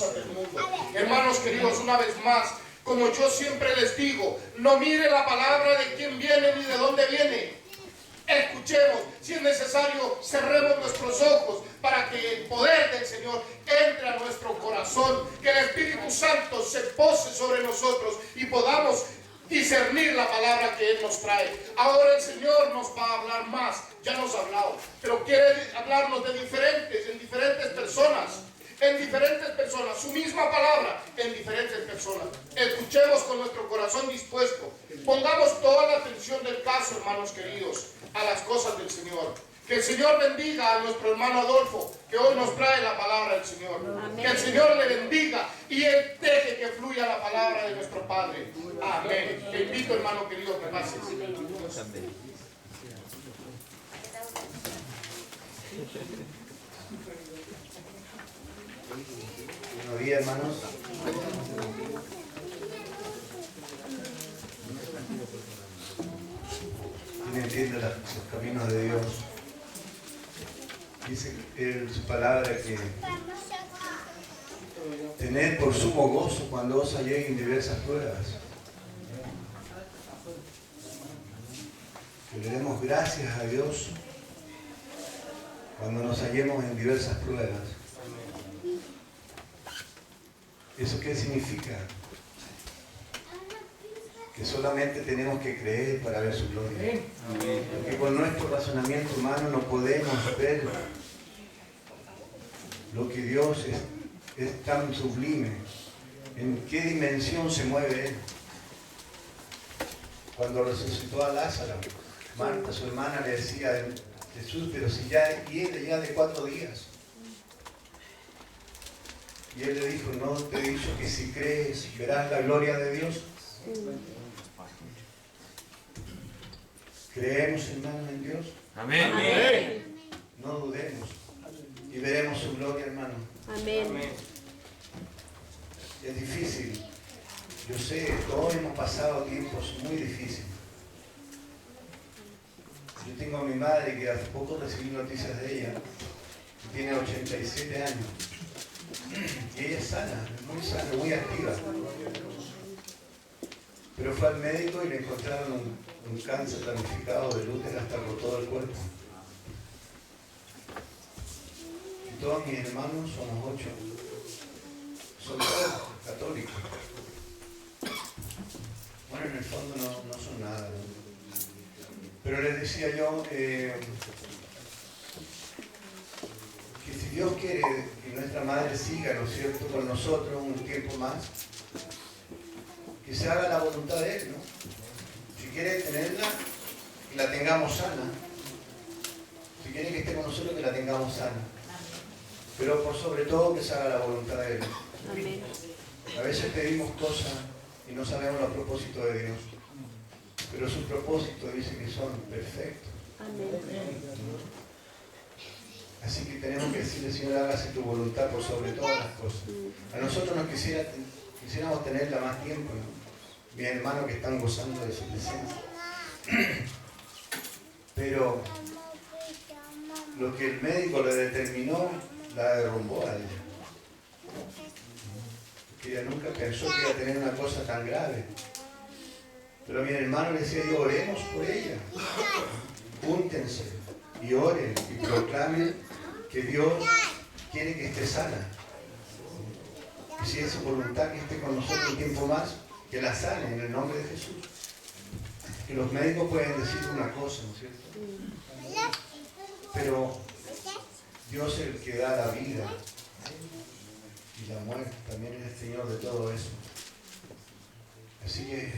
del mundo. Hermanos queridos, una vez más, como yo siempre les digo, no mire la palabra de quién viene ni de dónde viene. Escuchemos, si es necesario, cerremos nuestros ojos para que el poder del Señor entre a nuestro corazón, que el Espíritu Santo se pose sobre nosotros y podamos discernir la palabra que Él nos trae. Ahora el Señor nos va a hablar más, ya nos ha hablado, pero quiere hablarnos en diferentes personas, su misma palabra en diferentes personas. Escuchemos con nuestro corazón dispuesto, pongamos toda la atención del caso, hermanos queridos, a las cosas del Señor. Que el Señor bendiga a nuestro hermano Adolfo, que hoy nos trae la palabra del Señor. Amén. Que el Señor le bendiga y Él deje que fluya la palabra de nuestro Padre. Amén. Te invito, hermano querido, que pases. Amén. Buenos días, hermanos. ¿Quién entiende los caminos de Dios? Dice en su palabra que tened por sumo gozo cuando os halléis en diversas pruebas. Que le demos gracias a Dios cuando nos hallemos en diversas pruebas. ¿Eso qué significa? Que solamente tenemos que creer para ver su gloria. Porque con nuestro razonamiento humano no podemos ver lo que Dios es tan sublime, en qué dimensión se mueve Él. Cuando resucitó a Lázaro, Marta, su hermana, le decía a Jesús, pero si ya viene ya de 4 días. Y Él le dijo, ¿no te he dicho que si crees verás la gloria de Dios? ¿Creemos, hermanos, en Dios? Amén. Amén. No dudemos y veremos su gloria, hermano. Amén. Es difícil. Yo sé, todos hemos pasado tiempos muy difíciles. Yo tengo a mi madre que hace poco recibí noticias de ella, que tiene 87 años. Y ella es sana, muy activa. Pero fue al médico y le encontraron un cáncer ramificado del útero hasta por todo el cuerpo. Y todos mis hermanos, somos 8, son todos católicos. Bueno, en el fondo no son nada, ¿no? Pero les decía yo que si Dios quiere que nuestra madre siga, ¿no es cierto?, con nosotros un tiempo más, que se haga la voluntad de Él, ¿no? Si quiere tenerla, que la tengamos sana. Si quiere que esté con nosotros, que la tengamos sana. Pero por sobre todo que se haga la voluntad de Él. Amén. A veces pedimos cosas y no sabemos los propósitos de Dios. Pero sus propósitos dicen que son perfectos. Amén. Así que tenemos que decirle, Señor, hágase tu voluntad por sobre todas las cosas. A nosotros nos quisiéramos tenerla más tiempo, ¿no? Mis hermanos que están gozando de su presencia. Pero lo que el médico le determinó, la derrumbó a ella. Porque ella nunca pensó que iba a tener una cosa tan grave. Pero a mi hermano le decía yo, oremos por ella. Júntense y oren y proclamen que Dios quiere que esté sana. Y si es su voluntad que esté con nosotros un tiempo más, que la sane en el nombre de Jesús. Que los médicos pueden decir una cosa, ¿no es cierto? Pero Dios es el que da la vida y la muerte, también es el Señor de todo eso. Así que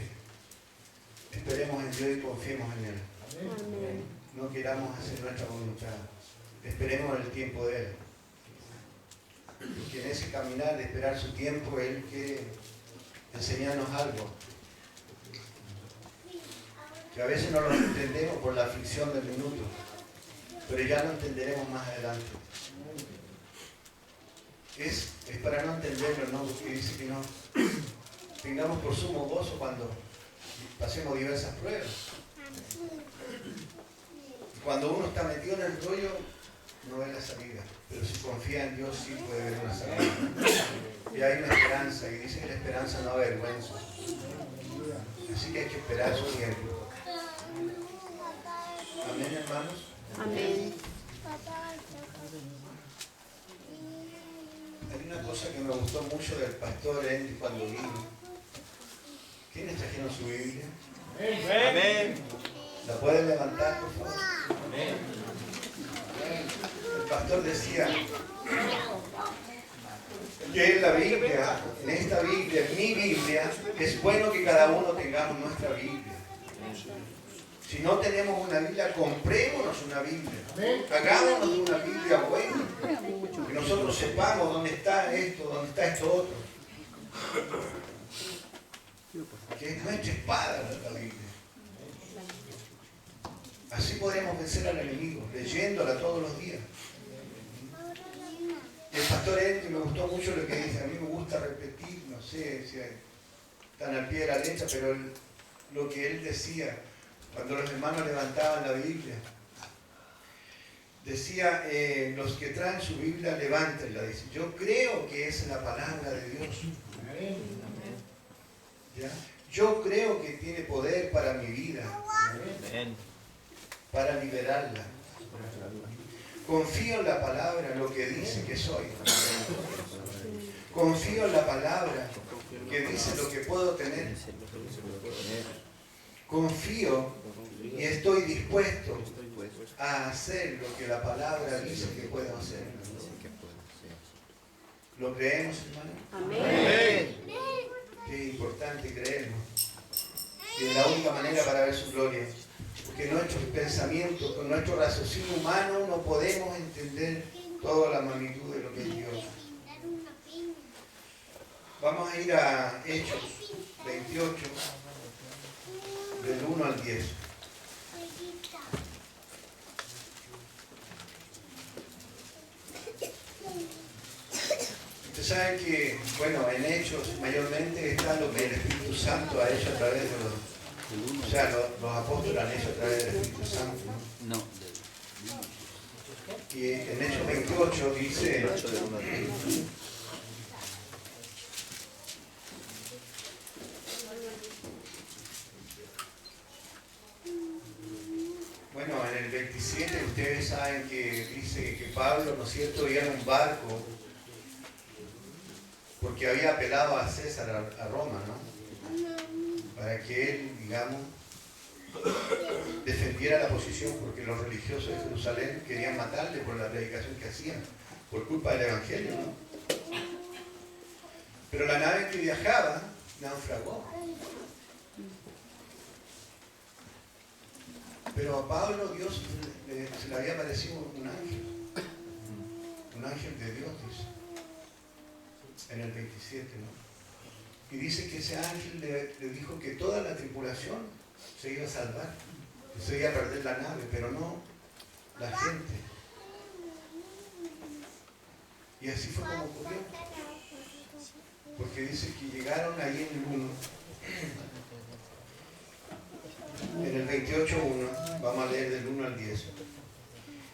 esperemos en Dios y confiemos en Él. Amén. No queramos hacer nuestra voluntad. Esperemos el tiempo de Él. Porque en ese caminar de esperar su tiempo, Él quiere enseñarnos algo. Que a veces no lo entendemos por la aflicción del minuto, pero ya lo entenderemos más adelante. Es para no entenderlo, ¿no? Porque dice que no tengamos por sumo gozo cuando pasemos diversas pruebas. Cuando uno está metido en el rollo, no ve la salida, pero si confía en Dios sí puede ver una salida. Y hay una esperanza, y dice que la esperanza no avergüenza. Así que hay que esperar su tiempo. Amén, hermanos. Amén. Hay una cosa que me gustó mucho del pastor Andy cuando vino. ¿Quiénes trajeron su Biblia? Amén. ¿La pueden levantar, por favor? Amén. El pastor decía que en la Biblia, en esta Biblia, en mi Biblia, es bueno que cada uno tengamos nuestra Biblia. Si no tenemos una Biblia, comprémonos una Biblia. Hagámonos una Biblia buena. Que nosotros sepamos dónde está esto otro. Que es nuestra espada la Biblia. Así podremos vencer al enemigo, leyéndola todos los días. El pastor Andy me gustó mucho lo que dice. A mí me gusta repetir, no sé si están al pie de la letra, pero lo que él decía cuando los hermanos levantaban la Biblia. Decía, los que traen su Biblia, levántenla. Dice, yo creo que es la palabra de Dios. ¿Ya? Yo creo que tiene poder para mi vida, para liberarla. Confío en la palabra, lo que dice que soy. Confío en la palabra que dice lo que puedo tener. Confío y estoy dispuesto a hacer lo que la palabra dice que puedo hacer. ¿Lo creemos, hermano? Amén. Qué importante creerlo. Y es la única manera para ver su gloria. Porque nuestros pensamientos, con nuestro raciocinio humano, no podemos entender toda la magnitud de lo que es Dios. Vamos a ir a Hechos 28, del 1 al 10. Ustedes saben que, bueno, en Hechos mayormente está lo que el Espíritu Santo ha hecho a través de los apóstoles han hecho a través del Espíritu Santo, ¿no? No. Y en Hechos 28 dice, bueno, en el 27 ustedes saben que dice que Pablo, ¿no es cierto?, iba en un barco porque había apelado a César, a Roma, ¿no? Para que él, digamos, defendiera la posición, porque los religiosos de Jerusalén querían matarle por la predicación que hacían, por culpa del Evangelio, ¿no? Pero la nave en que viajaba naufragó. Pero a Pablo Dios se le había aparecido un ángel de Dios, dice, en el 27, ¿no? Y dice que ese ángel le dijo que toda la tripulación se iba a salvar, que se iba a perder la nave, pero no la gente. Y así fue como ocurrió. Porque dice que llegaron ahí en el 1, en el 28.1, vamos a leer del 1 al 10.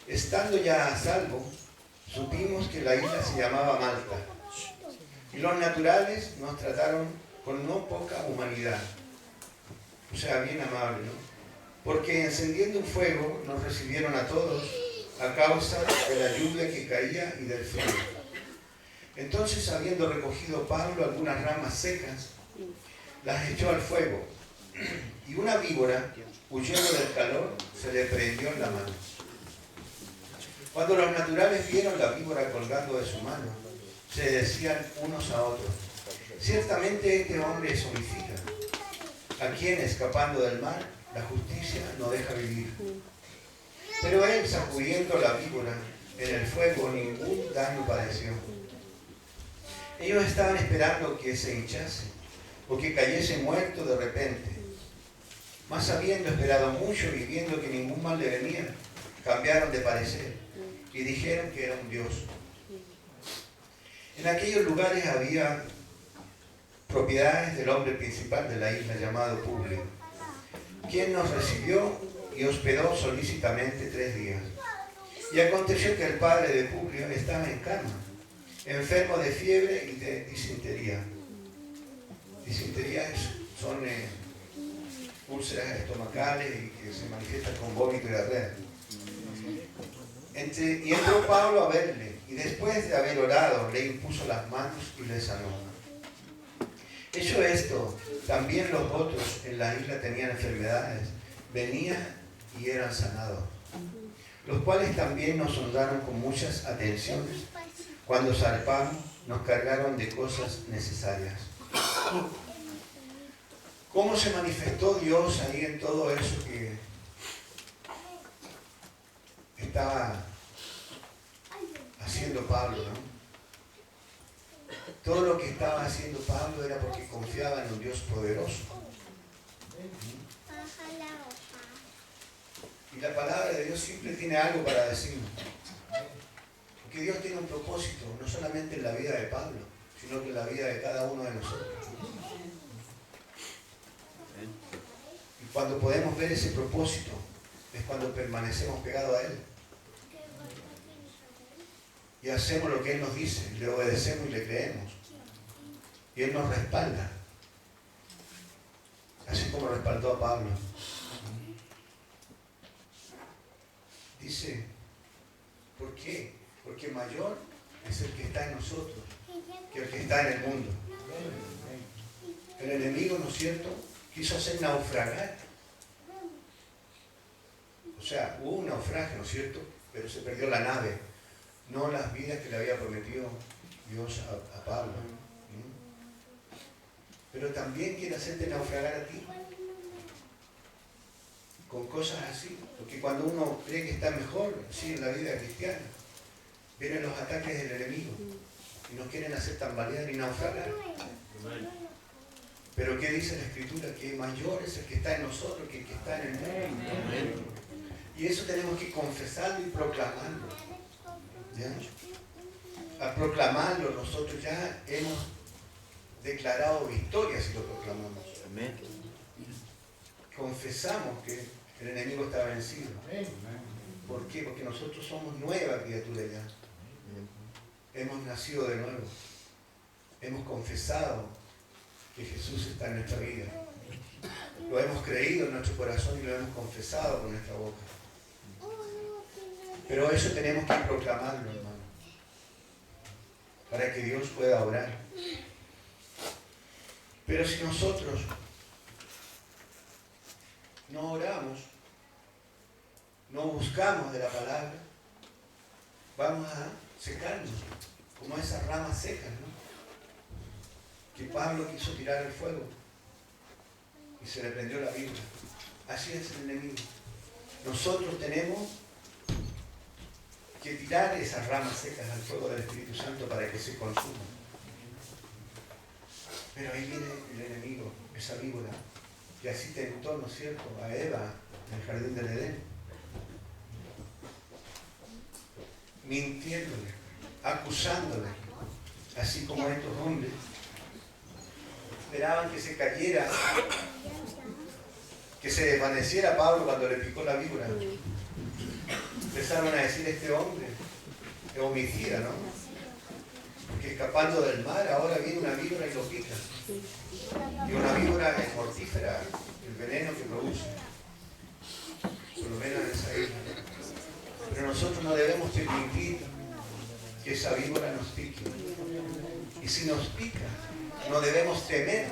Estando ya a salvo, supimos que la isla se llamaba Malta. Y los naturales nos trataron con no poca humanidad. O sea, bien amable, ¿no? Porque encendiendo un fuego nos recibieron a todos a causa de la lluvia que caía y del frío. Entonces, habiendo recogido Pablo algunas ramas secas, las echó al fuego. Y una víbora, huyendo del calor, se le prendió en la mano. Cuando los naturales vieron la víbora colgando de su mano, se decían unos a otros, ciertamente este hombre es homicida, a quien escapando del mar, la justicia no deja vivir. Pero él, sacudiendo la víbora en el fuego, ningún daño padeció. Ellos estaban esperando que se hinchase o que cayese muerto de repente. Mas habiendo esperado mucho y viendo que ningún mal le venía, cambiaron de parecer y dijeron que era un dios. En aquellos lugares había propiedades del hombre principal de la isla llamado Publio, quien nos recibió y hospedó solícitamente 3 días. Y aconteció que el padre de Publio estaba en cama, enfermo de fiebre y de disentería. Disentería son úlceras estomacales y que se manifiestan con vómito y diarrea. Y entró Pablo a verle, y después de haber orado, le impuso las manos y le sanó. Hecho esto, también los otros en la isla tenían enfermedades, venían y eran sanados, los cuales también nos honraron con muchas atenciones. Cuando zarpamos, nos cargaron de cosas necesarias. ¿Cómo se manifestó Dios ahí en todo eso que estaba haciendo Pablo, ¿no? Todo lo que estaba haciendo Pablo era porque confiaba en un Dios poderoso. Y la palabra de Dios siempre tiene algo para decirnos. Porque Dios tiene un propósito, no solamente en la vida de Pablo, sino que en la vida de cada uno de nosotros. Y cuando podemos ver ese propósito, es cuando permanecemos pegados a Él. Y hacemos lo que Él nos dice, le obedecemos y le creemos. Y Él nos respalda. Así como respaldó a Pablo. Dice, ¿por qué? Porque mayor es el que está en nosotros que el que está en el mundo. El enemigo, ¿no es cierto?, quiso hacer naufragar. O sea, hubo un naufragio, ¿no es cierto?, pero se perdió la nave, no las vidas que le había prometido Dios a Pablo. Pero también quiere hacerte naufragar a ti con cosas así, porque cuando uno cree que está mejor, sí, en la vida cristiana, vienen los ataques del enemigo y nos quieren hacer tambalear y naufragar. Pero ¿qué dice la Escritura? Que mayor es el que está en nosotros que el que está en el mundo. Y eso tenemos que confesarlo y proclamarlo. ¿Ya? Al proclamarlo nosotros ya hemos declarado victoria si lo proclamamos. Confesamos que el enemigo está vencido. ¿Por qué? Porque nosotros somos nueva criatura ya. Hemos nacido de nuevo. Hemos confesado que Jesús está en nuestra vida. Lo hemos creído en nuestro corazón y lo hemos confesado con nuestra boca. Pero eso tenemos que proclamarlo, hermano, para que Dios pueda obrar. Pero si nosotros no oramos, no buscamos de la palabra, vamos a secarnos, como esas ramas secas, ¿no?, que Pablo quiso tirar al fuego y se le prendió la Biblia. Así es el enemigo. Nosotros tenemos que tirar esas ramas secas al fuego del Espíritu Santo para que se consuman. Pero ahí viene el enemigo, esa víbora, que así tentó, ¿no es cierto?, a Eva en el jardín del Edén, mintiéndole, acusándole, así como estos hombres esperaban que se cayera, que se desvaneciera Pablo cuando le picó la víbora. Empezaron a decir, este hombre es homicida, ¿no? Porque escapando del mar ahora viene una víbora y lo pica. Y una víbora es mortífera, el veneno que produce, por lo menos en esa isla. Pero nosotros no debemos permitir que esa víbora nos pique. Y si nos pica, no debemos temer,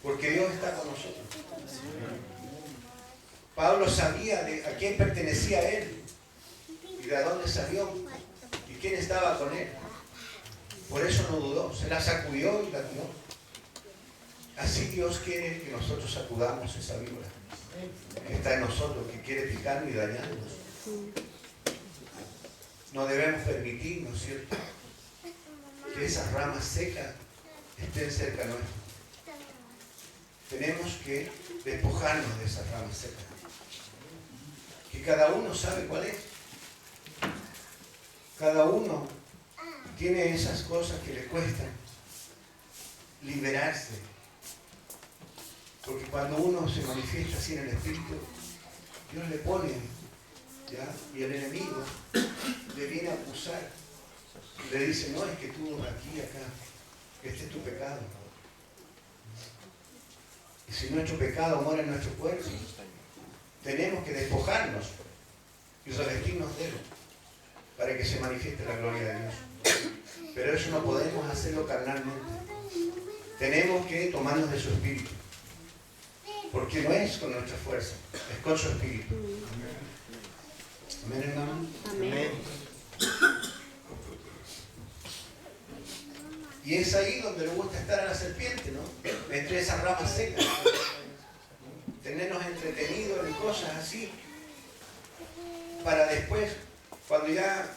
porque Dios está con nosotros. Pablo sabía a quién pertenecía él y de dónde salió y quién estaba con él. Por eso no dudó, se la sacudió y la tiró. Así Dios quiere que nosotros sacudamos esa víbora que está en nosotros, que quiere picarnos y dañarnos. No debemos permitir, ¿no es cierto?, que esas ramas secas estén cerca nuestro. Tenemos que despojarnos de esas ramas secas, que cada uno sabe cuál es. Cada uno tiene esas cosas que le cuestan liberarse, porque cuando uno se manifiesta así en el Espíritu, Dios le pone ¿ya? Y el enemigo le viene a acusar. Le dice, no, es que tú aquí, acá, este es tu pecado. Y si nuestro pecado mora en nuestro cuerpo, tenemos que despojarnos y revestirnos de él para que se manifieste la gloria de Dios. Pero eso no podemos hacerlo carnalmente. Tenemos que tomarnos de su espíritu. Porque no es con nuestra fuerza, es con su espíritu. Amén, hermano. Amén. Y es ahí donde le gusta estar a la serpiente, ¿no? Entre esas ramas secas. Tenernos entretenidos en cosas así. Para después, cuando ya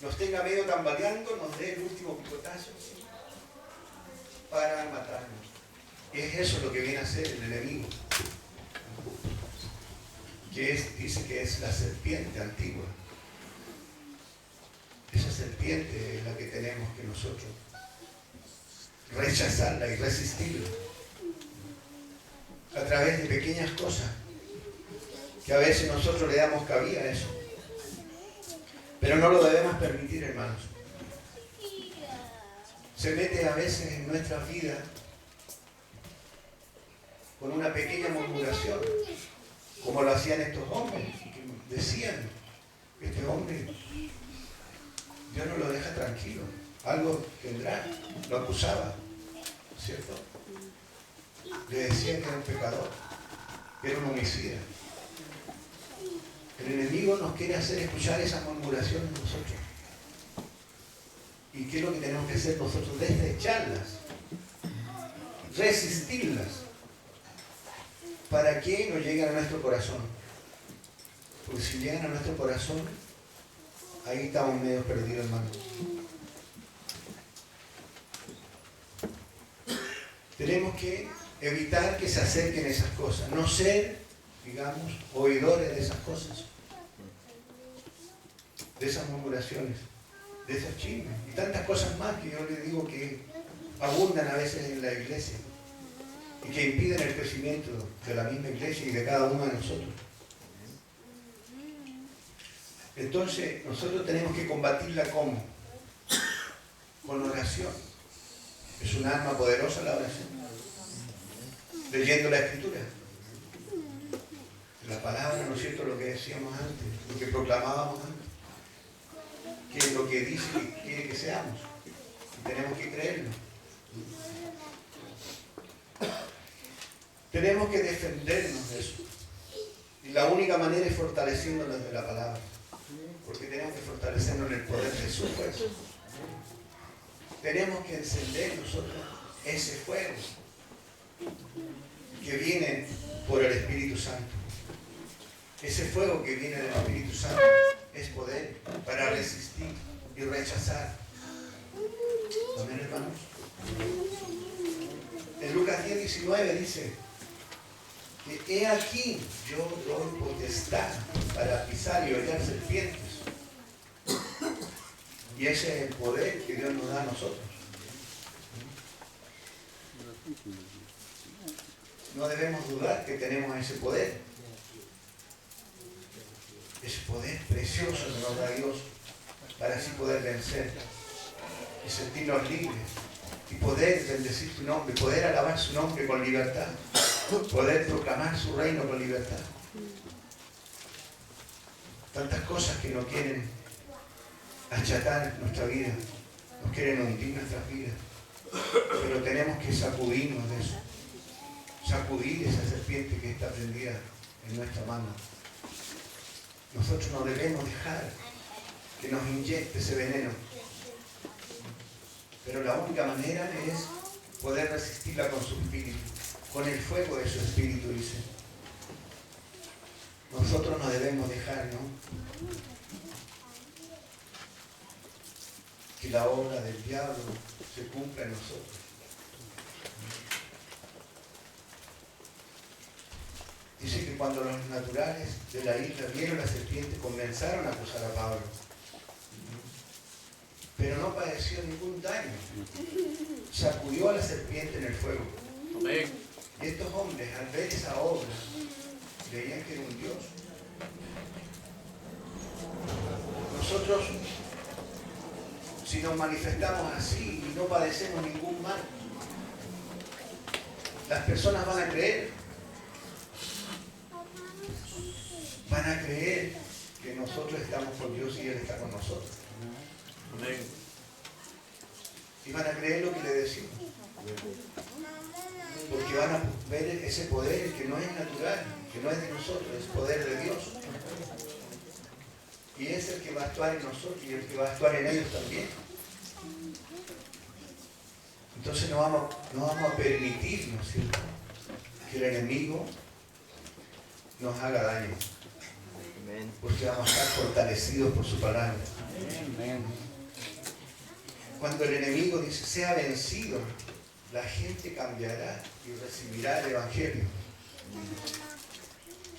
nos tenga medio tambaleando, nos dé el último picotazo para matarnos. Y es eso lo que viene a hacer el enemigo. Dice que es la serpiente antigua. Esa serpiente es la que tenemos que nosotros rechazarla y resistirla a través de pequeñas cosas que a veces nosotros le damos cabida a eso, pero no lo debemos permitir, hermanos. Se mete a veces en nuestras vidas con una pequeña murmuración, como lo hacían estos hombres, que decían, este hombre Dios no lo deja tranquilo, algo tendrá, lo acusaba, ¿cierto? Le decía que era un pecador, que era un homicida. El enemigo nos quiere hacer escuchar esas murmuraciones nosotros. ¿Y qué es lo que tenemos que hacer nosotros? Desecharlas, resistirlas, para que no lleguen a nuestro corazón. Porque si llegan a nuestro corazón, ahí estamos medio perdidos, hermano. Tenemos que evitar que se acerquen esas cosas, no ser, digamos, oidores de esas cosas, de esas murmuraciones, de esos chismes y tantas cosas más que yo les digo que abundan a veces en la iglesia y que impiden el crecimiento de la misma iglesia y de cada uno de nosotros. Entonces, nosotros tenemos que combatirla ¿cómo? Con oración. Es un arma poderosa la oración. Leyendo la Escritura. La palabra, ¿no es cierto? Lo que decíamos antes, lo que proclamábamos antes. Que es lo que dice que quiere que seamos. Y tenemos que creerlo. Tenemos que defendernos de eso. Y la única manera es fortaleciéndonos de la palabra. Porque tenemos que fortalecernos en el poder de su fuerza. Tenemos que encender nosotros ese fuego que viene por el Espíritu Santo. Ese fuego que viene del Espíritu Santo es poder para resistir y rechazar. Amén, hermanos. En Lucas 10:19 dice que he aquí yo doy potestad para pisar y hollar serpientes. Y ese es el poder que Dios nos da a nosotros. No debemos dudar que tenemos ese poder. Ese poder precioso que nos da Dios para así poder vencer y sentirnos libres y poder bendecir su nombre, poder alabar su nombre con libertad, poder proclamar su reino con libertad. Tantas cosas que nos quieren achatar nuestra vida, nos quieren hundir nuestras vidas, pero tenemos que sacudirnos de eso, sacudir esa serpiente que está prendida en nuestra mano. Nosotros no debemos dejar que nos inyecte ese veneno, pero la única manera es poder resistirla con su espíritu, con el fuego de su espíritu, dice. Nosotros no debemos dejar, ¿no?, que la obra del diablo se cumpla en nosotros. Dice que cuando los naturales de la isla vieron la serpiente, comenzaron a acusar a Pablo. Pero no padeció ningún daño. Sacudió a la serpiente en el fuego. Amén. Y estos hombres, al ver esa obra, creían que era un Dios. nosotros, si nos manifestamos así y no padecemos ningún mal, las personas van a creer. Van a creer que nosotros estamos con Dios y Él está con nosotros. Amén. Y van a creer lo que le decimos. Porque van a ver ese poder que no es natural, que no es de nosotros, es poder de Dios. Y es el que va a actuar en nosotros y el que va a actuar en ellos también. Entonces no vamos a permitir, ¿no es cierto?, que el enemigo nos haga daño. Porque vamos a estar fortalecidos por su palabra. Cuando el enemigo dice, sea vencido, la gente cambiará y recibirá el Evangelio.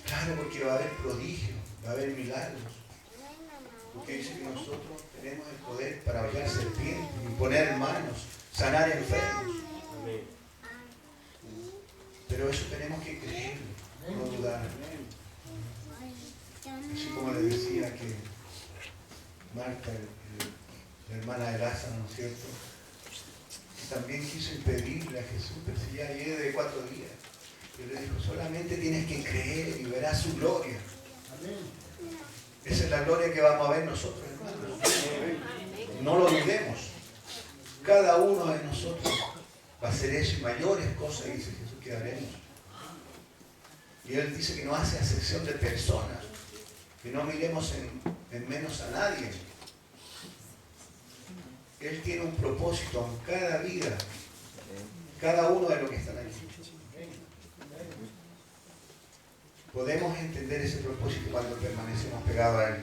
Claro, porque va a haber prodigios, va a haber milagros. Porque dice que nosotros tenemos el poder para hollar serpientes, imponer manos, sanar enfermos. Pero eso tenemos que creerlo, no dudar. Así como le decía que Marta, la hermana de Lázaro, ¿no es cierto?, también quiso impedirle a Jesús, pero si ya lleve de 4 días. Él le dijo, solamente tienes que creer y verás su gloria. Esa es la gloria que vamos a ver nosotros, hermanos. No lo dudemos. Cada uno de nosotros va a hacer eso y mayores cosas, dice Jesús, que haremos. Y Él dice que no hace acepción de personas, que no miremos en menos a nadie. Él tiene un propósito en cada vida, cada uno de los que están aquí. Podemos entender ese propósito cuando permanecemos pegados a Él.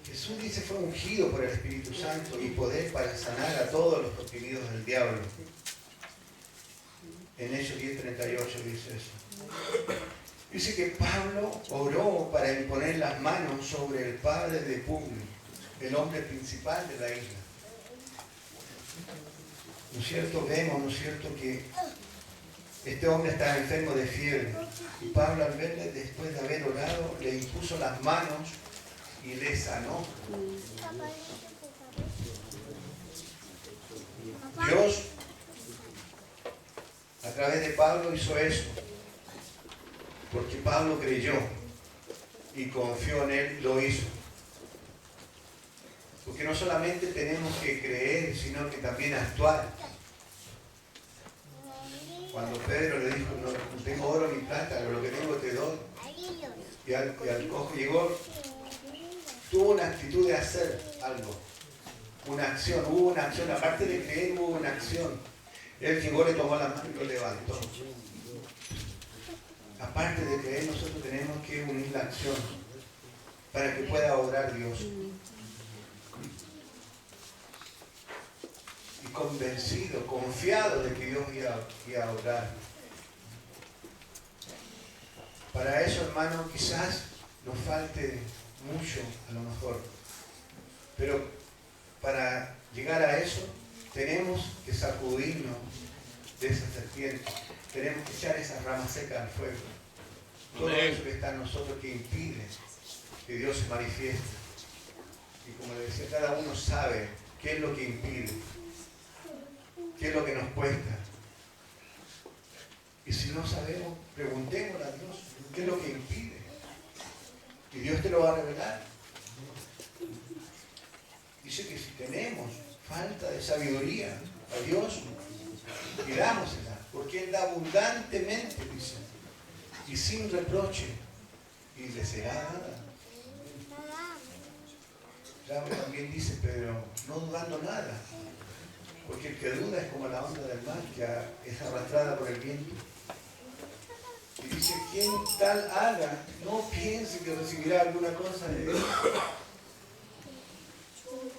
Jesús dice fue ungido por el Espíritu Santo y poder para sanar a todos los oprimidos del diablo. En Hechos 10:38 dice eso. Dice que Pablo oró para imponer las manos sobre el padre de Publio, el hombre principal de la isla. ¿No es cierto? Vemos, ¿no es cierto?, que este hombre estaba enfermo de fiebre. Y Pablo, al verle, después de haber orado, le impuso las manos y le sanó. Dios, a través de Pablo, hizo eso. Porque Pablo creyó y confió en Él y lo hizo. Porque no solamente tenemos que creer, sino que también actuar. Cuando Pedro le dijo, no tengo oro ni plata, pero lo que tengo te doy. Y al cojo llegó, tuvo una actitud de hacer algo. Una acción, hubo una acción. Aparte de creer, hubo una acción. Él llegó, le tomó la mano y lo levantó. Aparte de creer, nosotros tenemos que unir la acción para que pueda obrar Dios. Y convencido, confiado de que Dios iba a obrar. Para eso, hermano, quizás nos falte mucho, a lo mejor. Pero para llegar a eso, tenemos que sacudirnos de esa serpiente. Tenemos que echar esas ramas secas al fuego. Todo eso que está en nosotros que impide que Dios se manifieste. Y como le decía, cada uno sabe qué es lo que impide, qué es lo que nos cuesta. Y si no sabemos, preguntémosle a Dios, ¿qué es lo que impide? Y Dios te lo va a revelar. Dice que si tenemos falta de sabiduría a Dios, pidámosela, porque Él da abundantemente, dice, y sin reproche, y le será dada. Claro, también dice Pedro, no dudando nada, porque el que duda es como la onda del mar, que es arrastrada por el viento. Y dice, quien tal haga, no piense que recibirá alguna cosa de Dios.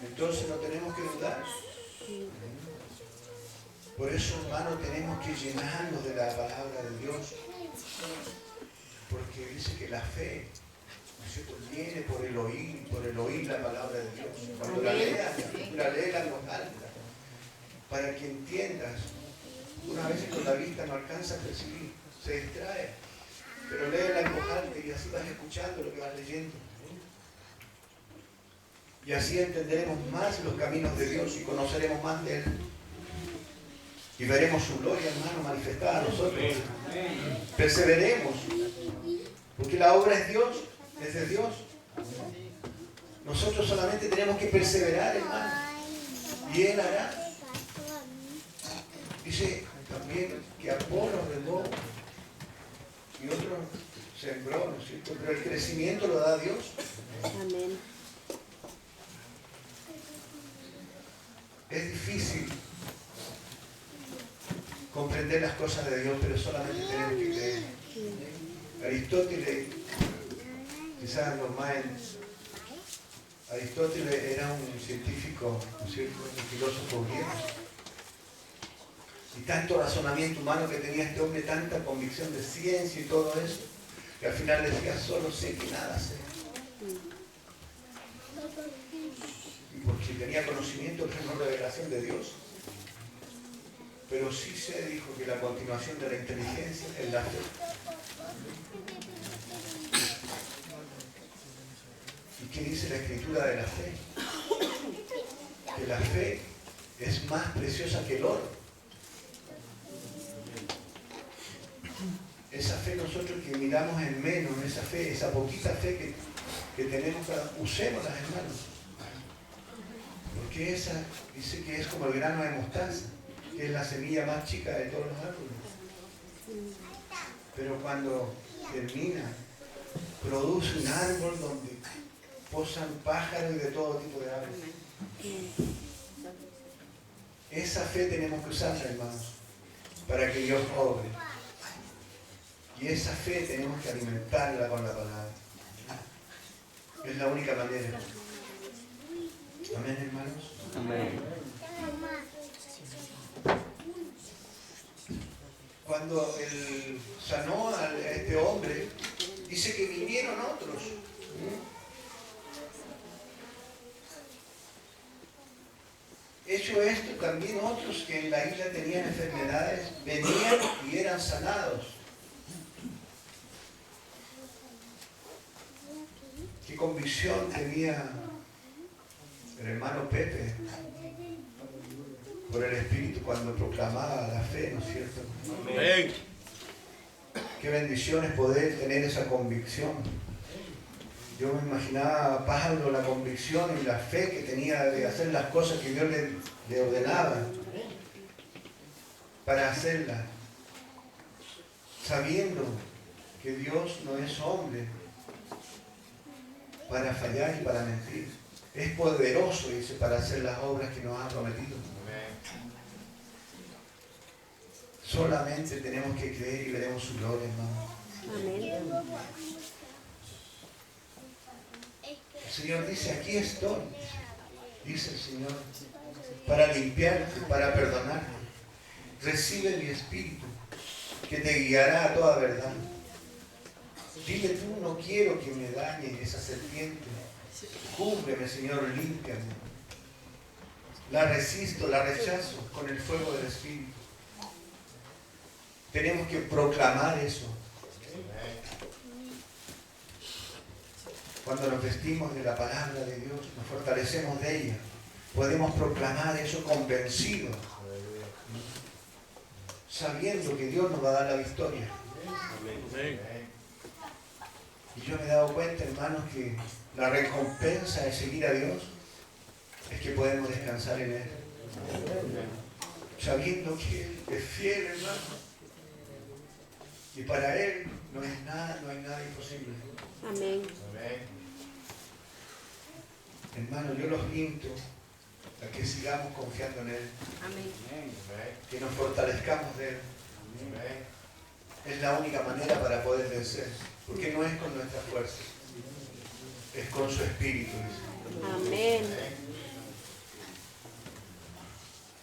Entonces no tenemos que dudar. Por eso, hermano, tenemos que llenarnos de la palabra de Dios. Porque dice que la fe, ¿no es cierto?, viene por el oír la palabra de Dios. Cuando la leas en voz alta, para que entiendas. Una vez con la vista no alcanza a percibir, se distrae. Pero léela en voz alta y así vas escuchando lo que vas leyendo. Y así entenderemos más los caminos de Dios y conoceremos más de Él. Y veremos su gloria, hermano, manifestada a nosotros. Perseveremos, porque la obra es Dios, es de Dios. Nosotros solamente tenemos que perseverar, hermano, y Él hará. Dice también que Apolo regó y otro sembró, ¿no es cierto? Pero el crecimiento lo da Dios. Amén. Es difícil comprender las cosas de Dios, pero solamente tenemos que creer. Aristóteles, quizás los más... Aristóteles era un científico, ¿no es cierto?, un filósofo griego. Y tanto razonamiento humano que tenía este hombre, tanta convicción de ciencia y todo eso, que al final decía, solo sé que nada sé. Y porque tenía conocimiento, pero no revelación de Dios. Pero sí se dijo que la continuación de la inteligencia es la fe. ¿Y qué dice la Escritura de la fe? Que la fe es más preciosa que el oro. Esa fe nosotros que miramos en menos, esa fe, esa poquita fe que tenemos, usémosla, hermanos. Porque esa dice que es como el grano de mostaza, que es la semilla más chica de todos los árboles. Pero cuando termina, produce un árbol donde posan pájaros y de todo tipo de aves. Esa fe tenemos que usarla, hermanos, para que Dios obre. Y esa fe tenemos que alimentarla con la palabra. Es la única manera. Amén, hermanos. Amén. Cuando él sanó a este hombre, dice que vinieron otros. Hecho esto, también otros que en la isla tenían enfermedades, venían y eran sanados. Qué convicción tenía el hermano Pepe por el Espíritu cuando proclamaba la fe, ¿no es cierto? Amén. Qué bendición es poder tener esa convicción. Yo me imaginaba a Pablo la convicción y la fe que tenía de hacer las cosas que Dios le ordenaba para hacerlas, sabiendo que Dios no es hombre para fallar y para mentir. Es poderoso, dice, para hacer las obras que nos ha prometido. Solamente tenemos que creer y veremos su gloria, hermano. Amén. El Señor dice, aquí estoy, dice el Señor, para limpiarte, para perdonarte. Recibe mi espíritu, que te guiará a toda verdad. Dile tú, no quiero que me dañe esa serpiente. Cúbreme, Señor, límpiame. La resisto, la rechazo con el fuego del Espíritu. Tenemos que proclamar eso. Cuando nos vestimos de la palabra de Dios, nos fortalecemos de ella. Podemos proclamar eso convencidos, sabiendo que Dios nos va a dar la victoria. Y yo me he dado cuenta, hermanos, que la recompensa de seguir a Dios es que podemos descansar en Él. Sabiendo que Él es fiel, hermano. Y para Él no hay nada imposible. Amén. Hermano, yo los invito a que sigamos confiando en Él. Amén. Que nos fortalezcamos de Él. Es la única manera para poder vencer. Porque no es con nuestras fuerzas. Es con su Espíritu. Amén.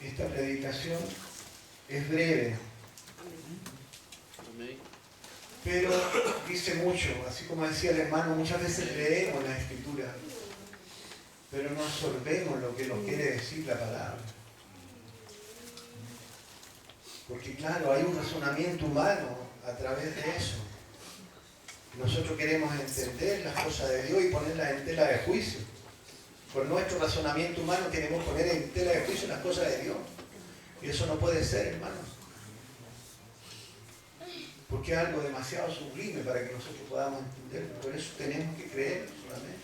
Esta predicación es breve. Pero dice mucho. Así como decía el hermano, muchas veces leemos la Escritura, pero no absorbemos lo que nos quiere decir la palabra. Porque claro, hay un razonamiento humano a través de eso. Nosotros queremos entender las cosas de Dios y ponerlas en tela de juicio. Por nuestro razonamiento humano queremos poner en tela de juicio las cosas de Dios. Y eso no puede ser, hermanos. Porque es algo demasiado sublime para que nosotros podamos entenderlo. Por eso tenemos que creer solamente.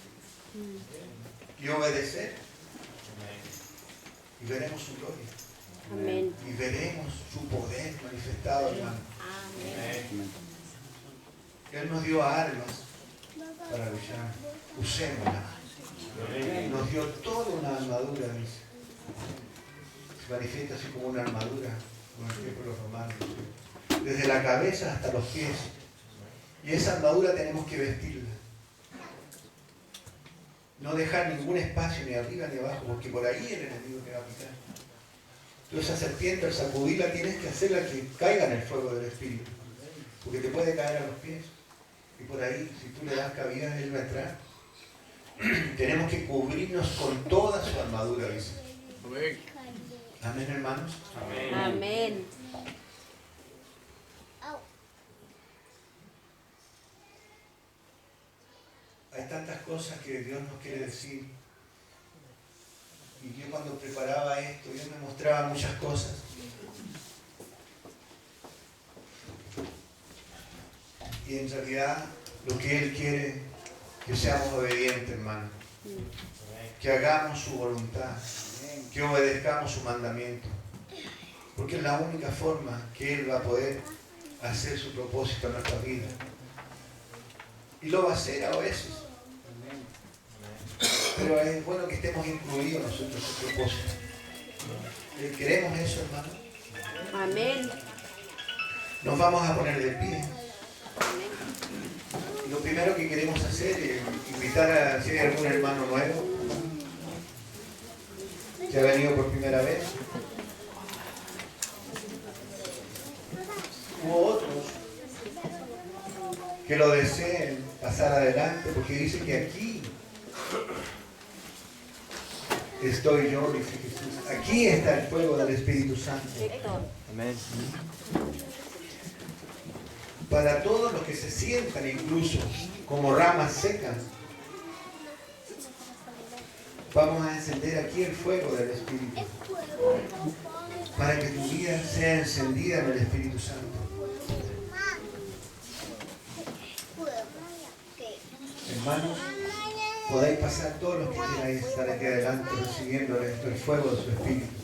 Y obedecer. Y veremos su gloria. Amén. Y veremos su poder manifestado, hermano. Amén. Él nos dio armas para luchar. Usémoslas. Nos dio toda una armadura, dice. Se manifiesta así como una armadura, como el tiempo de los romanos. Desde la cabeza hasta los pies. Y esa armadura tenemos que vestirla. No dejar ningún espacio ni arriba ni abajo, porque por ahí el enemigo te va a picar. Tú esa serpiente, al sacudirla, tienes que hacerla que caiga en el fuego del Espíritu. Porque te puede caer a los pies. Y por ahí, si tú le das cabida, él va a entrar. Tenemos que cubrirnos con toda su armadura, dice. Amén, hermanos. Amén. Hay tantas cosas que Dios nos quiere decir. Y yo cuando preparaba esto, Dios me mostraba muchas cosas. Y en realidad lo que Él quiere que seamos obedientes, hermano. Que hagamos su voluntad. Que obedezcamos su mandamiento. Porque es la única forma que Él va a poder hacer su propósito en nuestra vida. Y lo va a hacer a veces. Pero es bueno que estemos incluidos nosotros en su propósito. ¿Queremos eso, hermano? Amén. Nos vamos a poner de pie. Amén. Y lo primero que queremos hacer es invitar a si hay algún hermano nuevo que ha venido por primera vez. Hubo otros que lo deseen pasar adelante, porque dice que aquí estoy yo, dice Jesús. Aquí está el fuego del Espíritu Santo. Amén. Para todos los que se sientan incluso como ramas secas, vamos a encender aquí el fuego del Espíritu. Para que tu vida sea encendida en el Espíritu Santo. Hermanos, podáis pasar todos los que queráis estar aquí adelante recibiendo el fuego de su Espíritu.